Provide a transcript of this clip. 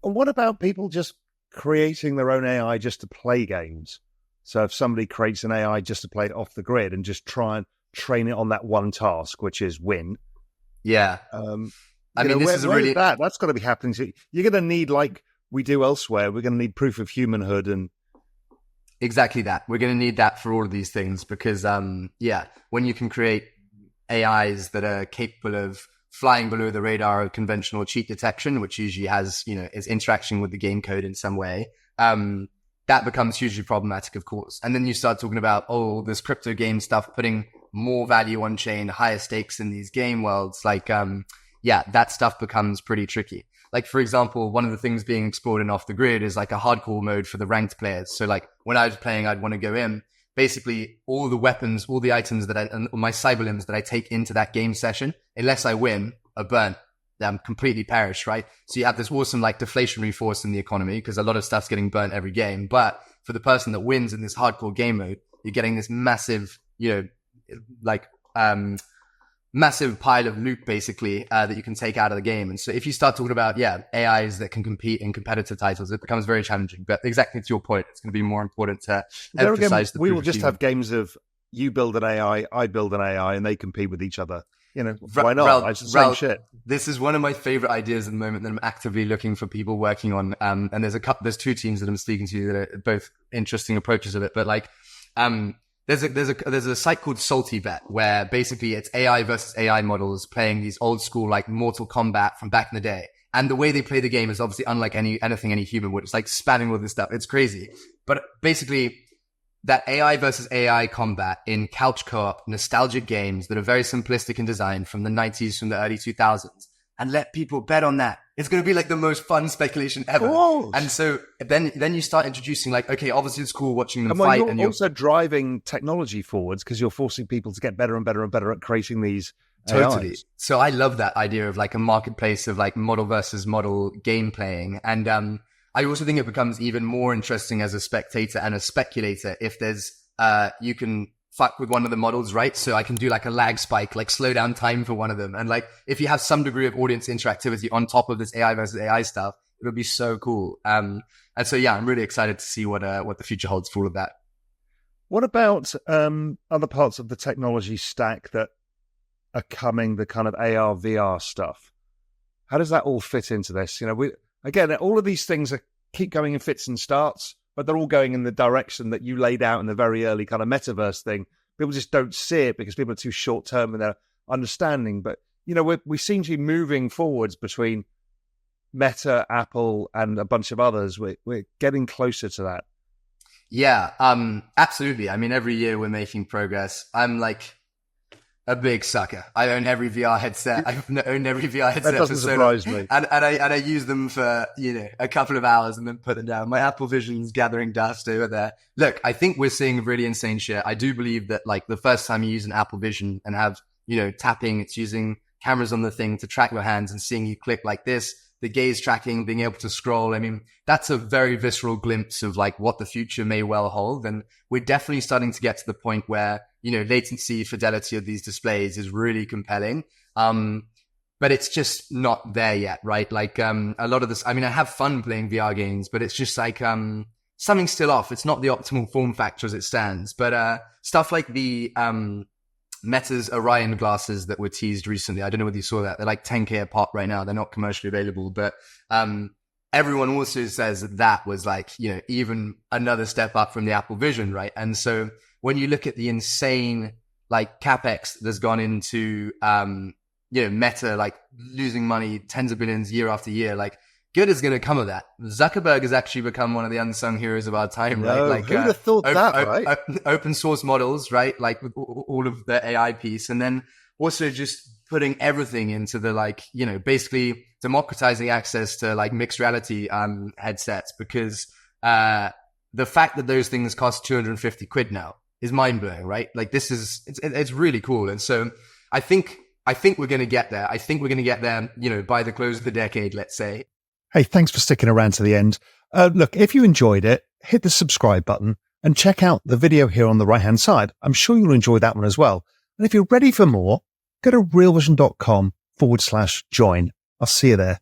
And what about people just creating their own AI just to play games? So if somebody creates an AI just to play it off the grid and just try and train it on that one task, which is win. Yeah. I mean, this is a really... That's got to be happening. So you're going to need, like we do elsewhere, we're going to need proof of humanhood and... Exactly that. We're going to need that for all of these things because, when you can create AIs that are capable of flying below the radar of conventional cheat detection, which usually has, is interaction with the game code in some way, that becomes hugely problematic, of course. And then you start talking about, this crypto game stuff, putting more value on chain, higher stakes in these game worlds. Like, that stuff becomes pretty tricky. Like, for example, one of the things being explored in Off the Grid is like a hardcore mode for the ranked players. So like when I was playing, I'd want to go in, basically all the weapons, all the items and my cyberlimbs that I take into that game session, unless I win, are burnt. I'm completely perished, right? So you have this awesome like deflationary force in the economy because a lot of stuff's getting burnt every game. But for the person that wins in this hardcore game mode, you're getting this massive, massive pile of loot basically that you can take out of the game. And so if you start talking about AIs that can compete in competitive titles, it becomes very challenging. But exactly to your point, it's going to be more important to emphasize the we will just have games of you build an AI, I build an AI, and they compete with each other. Why not? It's the same shit. This is one of my favorite ideas at the moment that I'm actively looking for people working on. And there's two teams that I'm speaking to that are both interesting approaches of it. But like, there's a site called Salty Bet where basically it's AI versus AI models playing these old school like Mortal Kombat from back in the day. And the way they play the game is obviously unlike anything any human would. It's like spamming all this stuff. It's crazy. But basically that AI versus AI combat in couch co-op nostalgic games that are very simplistic in design from the 90s, from the early 2000s, and let people bet on that. It's going to be like the most fun speculation ever. And so then you start introducing like, okay, obviously it's cool watching them fight. You're also driving technology forwards because you're forcing people to get better and better and better at creating these Totally. AIs. So I love that idea of like a marketplace of like model versus model game playing. And I also think it becomes even more interesting as a spectator and a speculator if there's, you can fuck with one of the models, right? So I can do like a lag spike, like slow down time for one of them. And like, if you have some degree of audience interactivity on top of this AI versus AI stuff, it'll be so cool. And so, I'm really excited to see what the future holds for all of that. What about, other parts of the technology stack that are coming, the kind of AR, VR stuff? How does that all fit into this? Again, all of these things keep going in fits and starts, but they're all going in the direction that you laid out in the very early kind of metaverse thing. People just don't see it because people are too short-term in their understanding. But, we seem to be moving forwards between Meta, Apple, and a bunch of others. We're getting closer to that. Yeah, absolutely. I mean, every year we're making progress. I'm like a big sucker. I own every VR headset. I've owned every VR headset. That doesn't surprise me. And I use them for, a couple of hours and then put them down. My Apple Vision's gathering dust over there. Look, I think we're seeing really insane shit. I do believe that like the first time you use an Apple Vision and have, tapping, it's using cameras on the thing to track your hands and seeing you click like this, the gaze tracking, being able to scroll. I mean, that's a very visceral glimpse of like what the future may well hold. And we're definitely starting to get to the point where, latency, fidelity of these displays is really compelling. But it's just not there yet, right? Like, a lot of this, I mean, I have fun playing VR games, but it's just like, something's still off. It's not the optimal form factor as it stands. But, stuff like the, Meta's Orion glasses that were teased recently. I don't know whether you saw that. They're like 10K a pop right now. They're not commercially available, but, everyone also says that was like, even another step up from the Apple Vision, right? And so when you look at the insane like capex that's gone into, Meta, like losing money, tens of billions year after year, like good is going to come of that. Zuckerberg has actually become one of the unsung heroes of our time, right? Like, who'd have thought that, right? Open source models, right? Like with all of the AI piece, and then also just putting everything into the like, basically democratizing access to like mixed reality headsets because the fact that those things cost 250 quid now is mind blowing, right? Like it's really cool. And so I think we're going to get there. I think we're going to get there, by the close of the decade, let's say. Hey, thanks for sticking around to the end. Look, if you enjoyed it, hit the subscribe button and check out the video here on the right-hand side. I'm sure you'll enjoy that one as well. And if you're ready for more, go to realvision.com/join. I'll see you there.